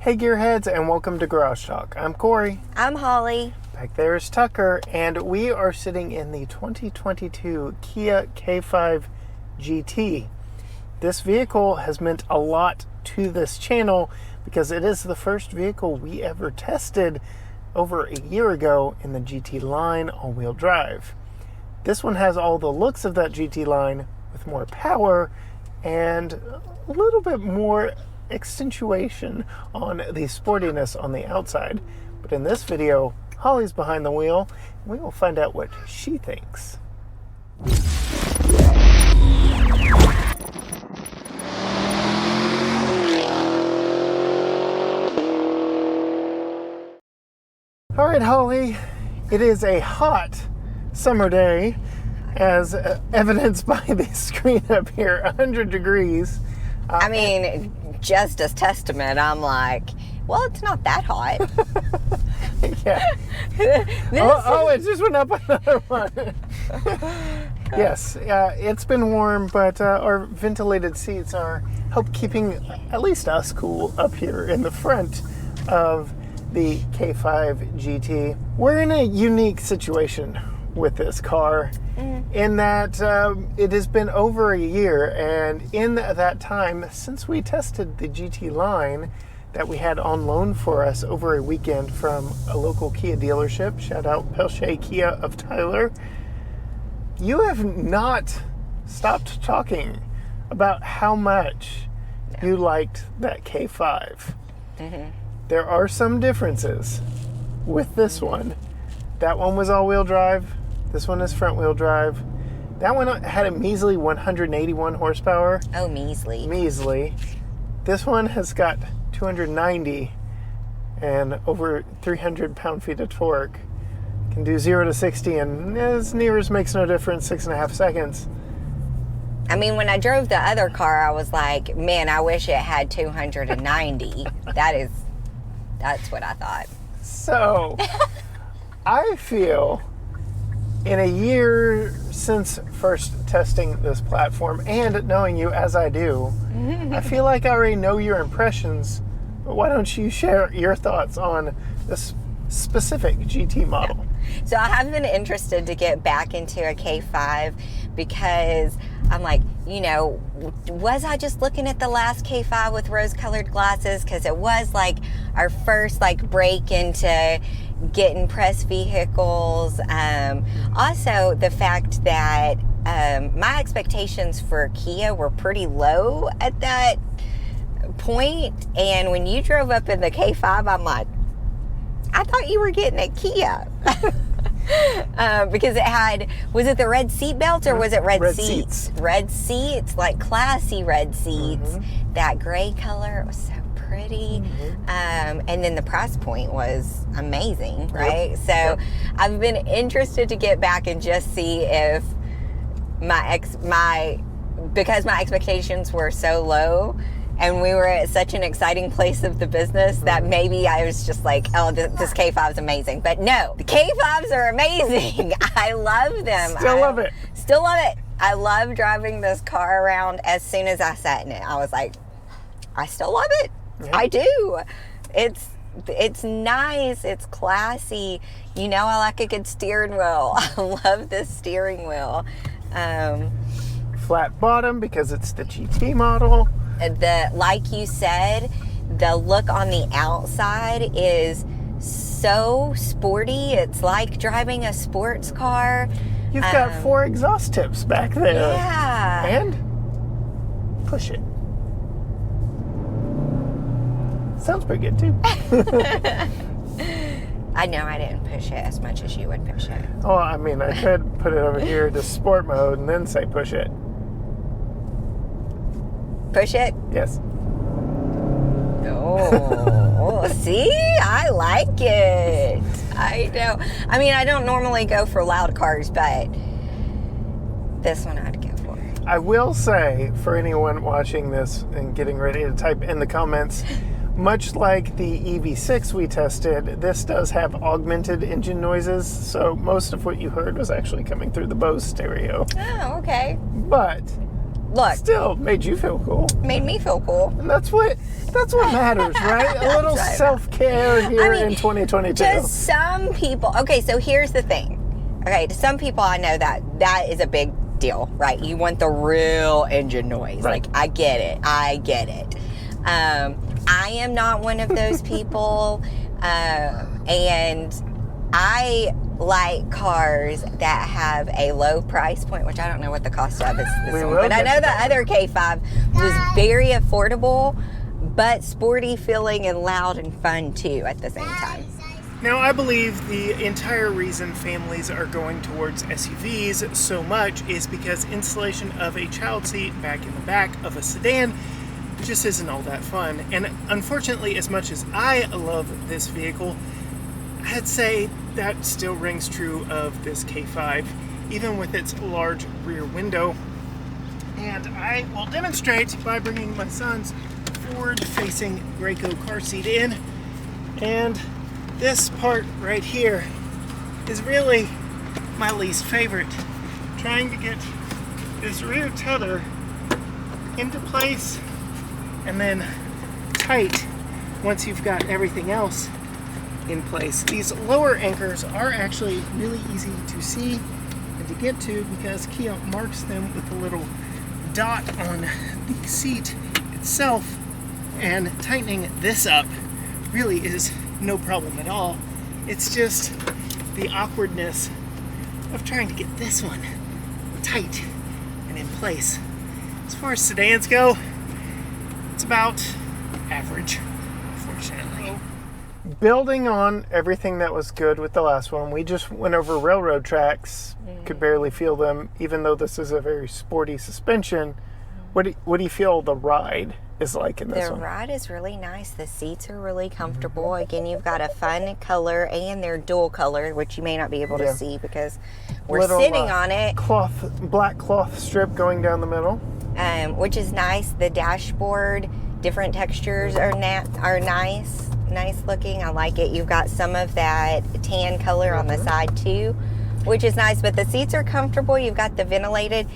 Hey Gearheads, and welcome to Garage Talk. I'm Corey. I'm Holly. Back there is Tucker, and we are sitting in the 2022 Kia K5 GT. This vehicle has meant a lot to this channel because it is the first vehicle we ever tested over a year ago in the GT line all-wheel drive. This one has all the looks of that GT line with more power and a little bit more accentuation on the sportiness on the outside. But in this video, Holly's behind the wheel, and we will find out what she thinks. All right, Holly, it is a hot summer day, as evidenced by the screen up here, 100 degrees. I mean, just as testament, I'm like, well, it's not that hot. Yeah. It just went up another one. Yes, it's been warm, but our ventilated seats are help keeping at least us cool up here in the front of the K5 GT. We're in a unique situation with this car in that it has been over a year, and in that time since we tested the GT line that we had on loan for us over a weekend from a local Kia dealership, shout out Pelche Kia of Tyler, you have not stopped talking about how much you liked that K5. There are some differences with this one. That one was all-wheel drive. This one is front-wheel drive. That one had a measly 181 horsepower. Oh, measly. Measly. This one has got 290 and over 300 pound-feet of torque. Can do 0 to 60 in as near as makes no difference, 6.5 seconds. I mean, when I drove the other car, I was like, man, I wish it had 290. That's what I thought. So, I feel in a year since first testing this platform and knowing you as I do, I feel like I already know your impressions, but why don't you share your thoughts on this specific GT model? So I have been interested to get back into a K5 because I'm like, you know, was I just looking at the last K5 with rose-colored glasses? Because it was like our first like break into getting press vehicles. Also, the fact that my expectations for Kia were pretty low at that point. And when you drove up in the K5, I'm like, I thought you were getting a Kia. Because it had, was it the red seat belt or was it red seats? Red seats, like classy red seats. That gray color, it was so pretty. And then the price point was amazing, right? So I've been interested to get back and just see if because my expectations were so low and we were at such an exciting place of the business that maybe I was just like, oh, this K5 is amazing. But no, the K5s are amazing. I love them. Still love it. Still love it. I love driving this car around. As soon as I sat in it, I was like, I still love it. Yeah. I do. It's nice. It's classy. You know, I like a good steering wheel. I love this steering wheel. Flat bottom because it's the GT model. Like you said, the look on the outside is so sporty. It's like driving a sports car. You've got 4 exhaust tips back there. Yeah. And push it. Sounds pretty good too. I know I didn't push it as much as you would push it. Oh, I mean, I could put it over here to sport mode and then say push it. Push it? Yes. Oh, see? I like it. I know. I mean, I don't normally go for loud cars, but this one I'd go for. I will say, for anyone watching this and getting ready to type in the comments, much like the EV6 we tested, this does have augmented engine noises, so most of what you heard was actually coming through the Bose stereo. Oh, okay. But look. Still made you feel cool. Made me feel cool. And that's what matters, right? A little self-care here in 2022. To some people, okay, so here's the thing. Okay, to some people I know that is a big deal, right? You want the real engine noise. Right. Like, I get it. I am not one of those people. And I like cars that have a low price point, which I don't know what the cost of is this one, but I know the other K5 was very affordable, but sporty feeling and loud and fun too at the same time. Now, I believe the entire reason families are going towards SUVs so much is because installation of a child seat back in the back of a sedan just isn't all that fun. And unfortunately, as much as I love this vehicle, I'd say that still rings true of this K5, even with its large rear window. And I will demonstrate by bringing my son's forward-facing Graco car seat in. And this part right here is really my least favorite. Trying to get this rear tether into place and then tight once you've got everything else in place. These lower anchors are actually really easy to see and to get to because Kia marks them with a little dot on the seat itself, and tightening this up really is no problem at all. It's just the awkwardness of trying to get this one tight and in place. As far as sedans go, it's about average, unfortunately. Building on everything that was good with the last one, we just went over railroad tracks, could barely feel them, even though this is a very sporty suspension. What do you feel the ride is like in this one? The ride is really nice. The seats are really comfortable. Again, you've got a fun color, and they're dual color, which you may not be able to see because we're sitting on it. Black cloth strip going down the middle. Which is nice. The dashboard, different textures are nice looking. I like it. You've got some of that tan color on the side too, which is nice, but the seats are comfortable. You've got the ventilated.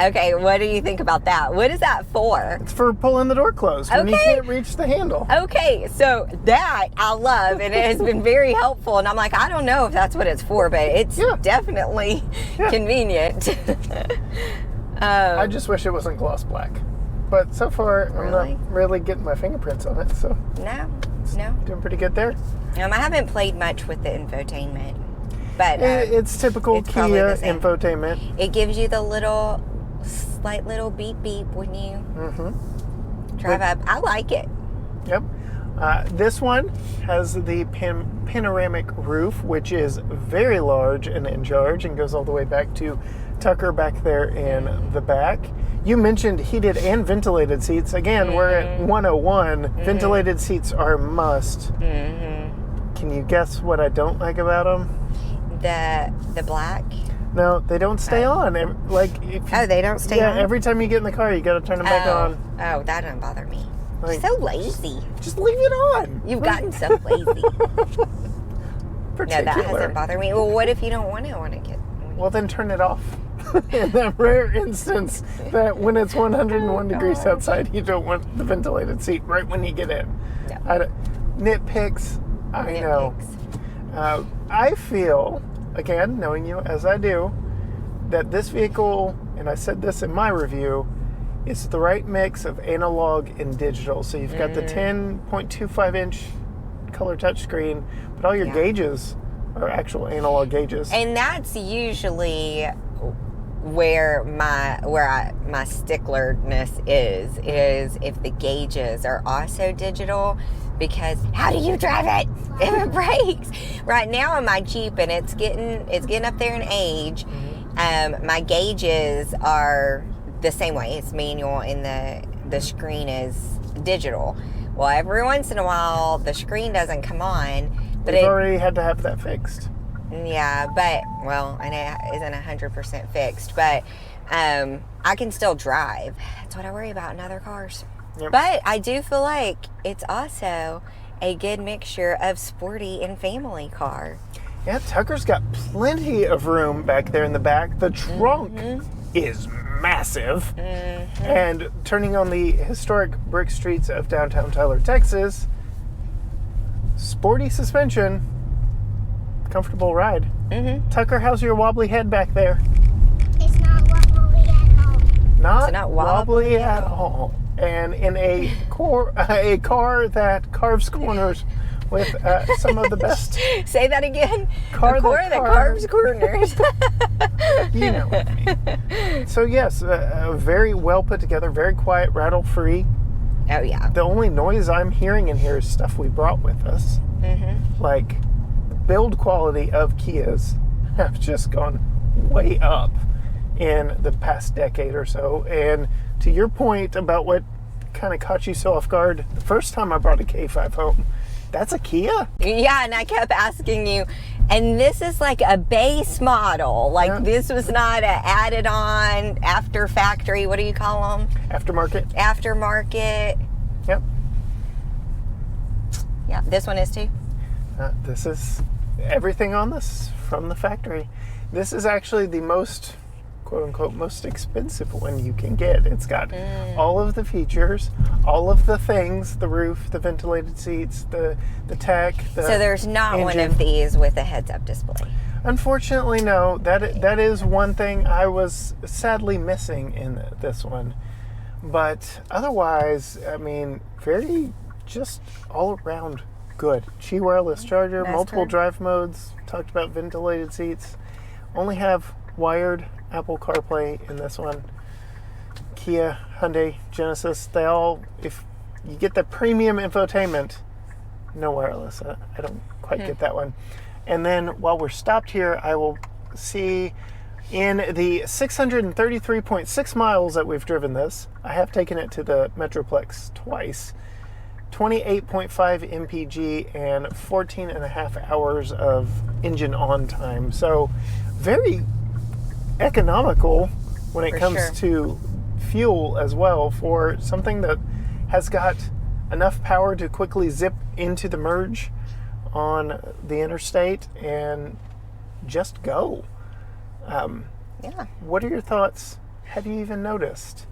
Okay, what do you think about that? What is that for? It's for pulling the door closed when you can't reach the handle. Okay, so that I love, and it has been very helpful. And I'm like, I don't know if that's what it's for, but it's definitely convenient. I just wish it wasn't gloss black. But so far, I'm not really getting my fingerprints on it, so. No. Doing pretty good there. I haven't played much with the infotainment, but it's typical Kia infotainment. It gives you the slight little beep beep when you drive up. I like it. Yep. This one has the panoramic roof, which is very large and in charge and goes all the way back to Tucker back there in the back. You mentioned heated and ventilated seats. Again, we're at 101. Ventilated seats are a must. Can you guess what I don't like about them? The black? No, they don't stay on. They don't stay on? Yeah, every time you get in the car, you got to turn them back on. Oh, that doesn't bother me. You're so lazy. Just leave it on. You've gotten so lazy. No, that hasn't bothered me. Well, what if you don't want to get? Well, then turn it off. In that rare instance that when it's 101 degrees outside, you don't want the ventilated seat right when you get in. No. Nitpicks, I know. I feel, again, knowing you as I do, that this vehicle, and I said this in my review, is the right mix of analog and digital. So you've got the 10.25 inch color touchscreen, but all your gauges are actual analog gauges. And that's usually where my sticklerness is if the gauges are also digital, because how do you drive it if it breaks? Right now in my Jeep, and it's getting up there in age, my gauges are the same way. It's manual and the screen is digital. Well, every once in a while the screen doesn't come on, but you've already had to have that fixed. Yeah, but, and it isn't 100% fixed, but I can still drive. That's what I worry about in other cars. Yep. But I do feel like it's also a good mixture of sporty and family car. Yeah, Tucker's got plenty of room back there in the back. The trunk is massive. And turning on the historic brick streets of downtown Tyler, Texas, sporty suspension, comfortable ride. Tucker, how's your wobbly head back there? It's not wobbly at all. Not wobbly at all. And in a car that carves corners with some of the best. Say that again. Car a car that carves corners. You know what I mean. So yes, very well put together, very quiet, rattle free. Oh yeah. The only noise I'm hearing in here is stuff we brought with us. Like, the build quality of Kias have just gone way up in the past decade or so. And to your point about what kind of caught you so off guard, the first time I brought a K5 home, that's a Kia? Yeah, and I kept asking you, and this is like a base model. Like, this was not a added on, after factory, what do you call them? Aftermarket. Aftermarket. Yep. Yeah, this one is too. This is everything on this from the factory. This is actually the most, quote unquote, most expensive one you can get. It's got all of the features, all of the things, the roof, the ventilated seats, the tech, the So there's not one engine. of these with a heads-up display. Unfortunately, no. That is one thing I was sadly missing in this one. But otherwise, I mean, very just all around good. Qi wireless charger, multiple drive modes, talked about ventilated seats. Only have wired Apple CarPlay in this one. Kia, Hyundai, Genesis, they all, if you get the premium infotainment, no wireless. I don't quite get that one. And then while we're stopped here, I will see in the 633.6 miles that we've driven this, I have taken it to the Metroplex twice, 28.5 mpg and 14 and a half hours of engine on time. So very economical when it comes to fuel as well, for something that has got enough power to quickly zip into the merge on the interstate and just go. Yeah. What are your thoughts? Have you even noticed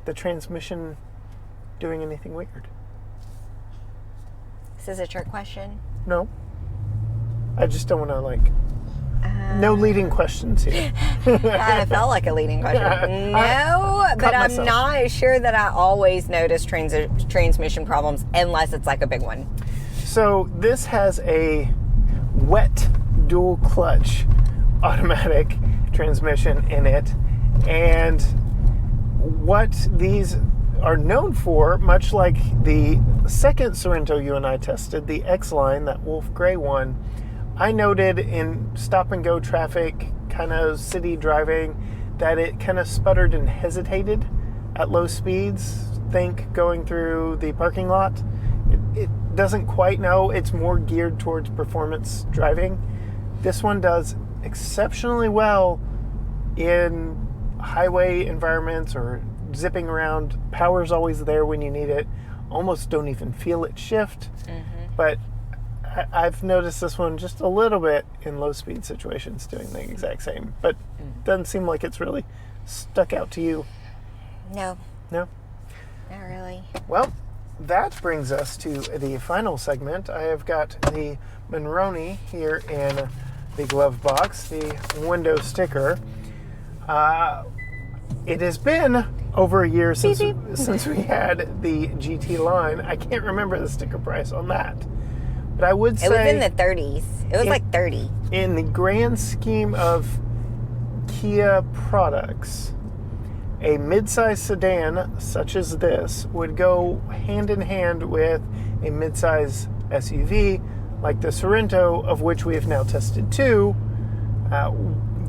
the transmission doing anything weird? This is a trick question. No. I just don't want to, no leading questions here. It felt like a leading question. No, but I'm myself. not sure that I always notice transmission problems unless it's like a big one. So this has a wet dual clutch automatic transmission in it, and what these are known for, much like the second Sorento you and I tested, the X-Line, that wolf gray one, I noted in stop and go traffic, kind of city driving, that it kind of sputtered and hesitated at low speeds. Think going through the parking lot. It doesn't quite know. It's more geared towards performance driving. This one does exceptionally well in highway environments or zipping around. Power's always there when you need it. Almost don't even feel it shift. But I've noticed this one just a little bit in low speed situations doing the exact same, but doesn't seem like it's really stuck out to you. No, No? not really. Well, that brings us to the final segment. I have got the Monroney here in the glove box, the window sticker. It has been over a year since we had the GT line. I can't remember the sticker price on that. But I would say It was in the 30s. It was like 30. in the grand scheme of Kia products, a midsize sedan such as this would go hand in hand with a midsize SUV like the Sorento, of which we have now tested two.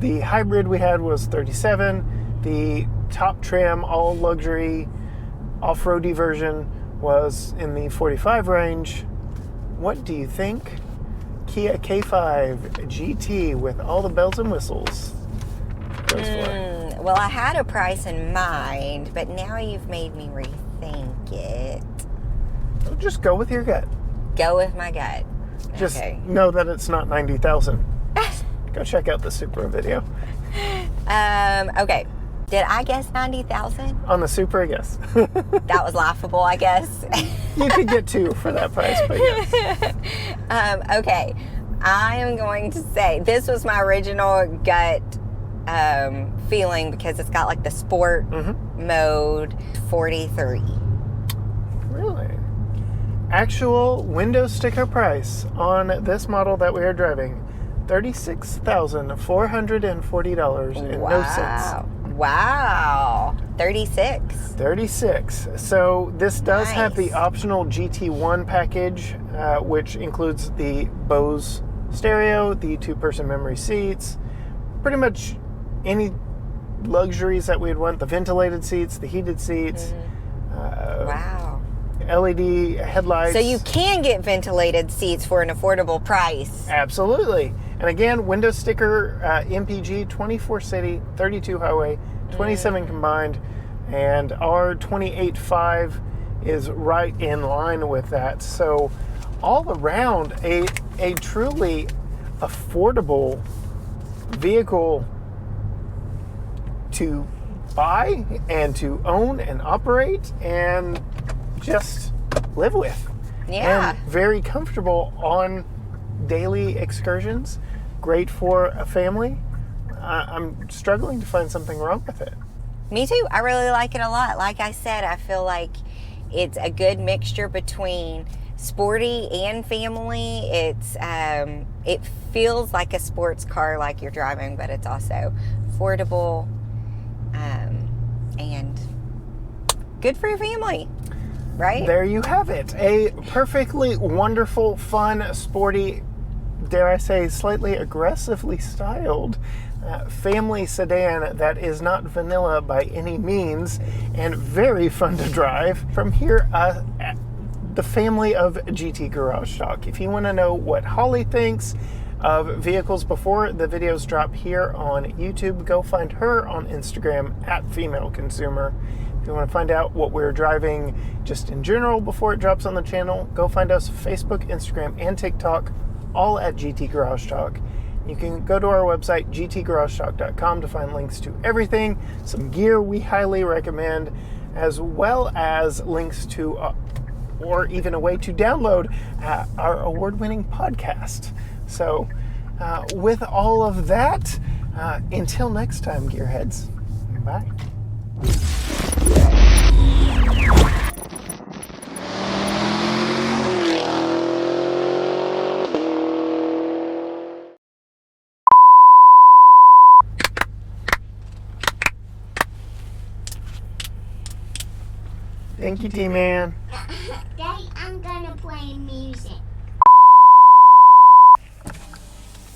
The hybrid we had was 37. The top trim, all luxury, off-roady version was in the 45 range. What do you think Kia K5 GT with all the bells and whistles goes for? Well, I had a price in mind, but now you've made me rethink it. So just go with your gut. Go with my gut. Just Okay. know that it's not 90,000. Go check out the Supra video. Okay. Did I guess 90,000? On the Supra, yes. That was laughable, I guess. You could get 2 for that price, but yes. Okay, I am going to say this was my original gut feeling because it's got like the sport mode. 43. Really? Actual window sticker price on this model that we are driving, $36,440 and no cents. Wow. 36. 36. So this does have the Nice. optional GT1 package, which includes the Bose stereo, the 2-person memory seats, pretty much any luxuries that we'd want, the ventilated seats, the heated seats, Wow. LED headlights. So you can get ventilated seats for an affordable price. Absolutely. And again, window sticker, MPG, 24 city, 32 highway, 27 combined, and our 28.5 is right in line with that. So all around, a truly affordable vehicle to buy and to own and operate and just live with. Yeah. And very comfortable on daily excursions. Great for a family. I'm struggling to find something wrong with it. Me too. I really like it a lot. Like I said, I feel like it's a good mixture between sporty and family. It feels like a sports car like you're driving, but it's also affordable and good for your family, right? There you have it. A perfectly wonderful, fun, sporty, dare I say, slightly aggressively styled family sedan that is not vanilla by any means and very fun to drive. From here, the family of GT Garage Talk. If you want to know what Holly thinks of vehicles before the videos drop here on YouTube, go find her on Instagram @FemaleConsumer. If you want to find out what we're driving just in general before it drops on the channel, go find us Facebook, Instagram, and TikTok, all at GT Garage Talk. You can go to our website, gtgaragetalk.com, to find links to everything, some gear we highly recommend, as well as links to, or even a way to download our award-winning podcast. So with all of that, until next time, gearheads, bye. Thank you, T-Man. Daddy, I'm gonna play music.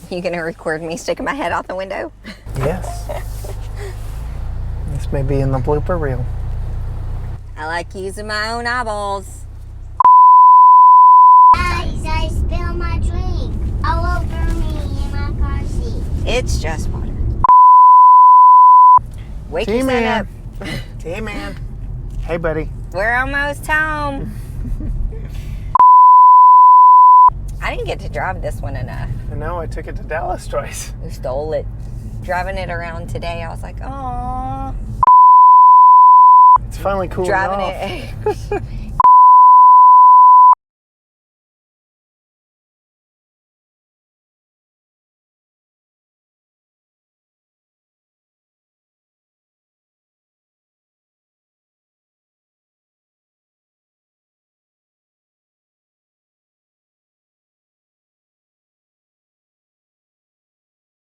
You gonna record me sticking my head out the window? Yes. This may be in the blooper reel. I like using my own eyeballs. Guys, I spilled my drink all over me in my car seat. It's just water. Wake your son T-Man. up. T-Man. Hey, buddy. We're almost home. I didn't get to drive this one enough. I know, I took it to Dallas twice. We stole it. Driving it around today, I was like, "Aww." It's finally cooling Driving off. it.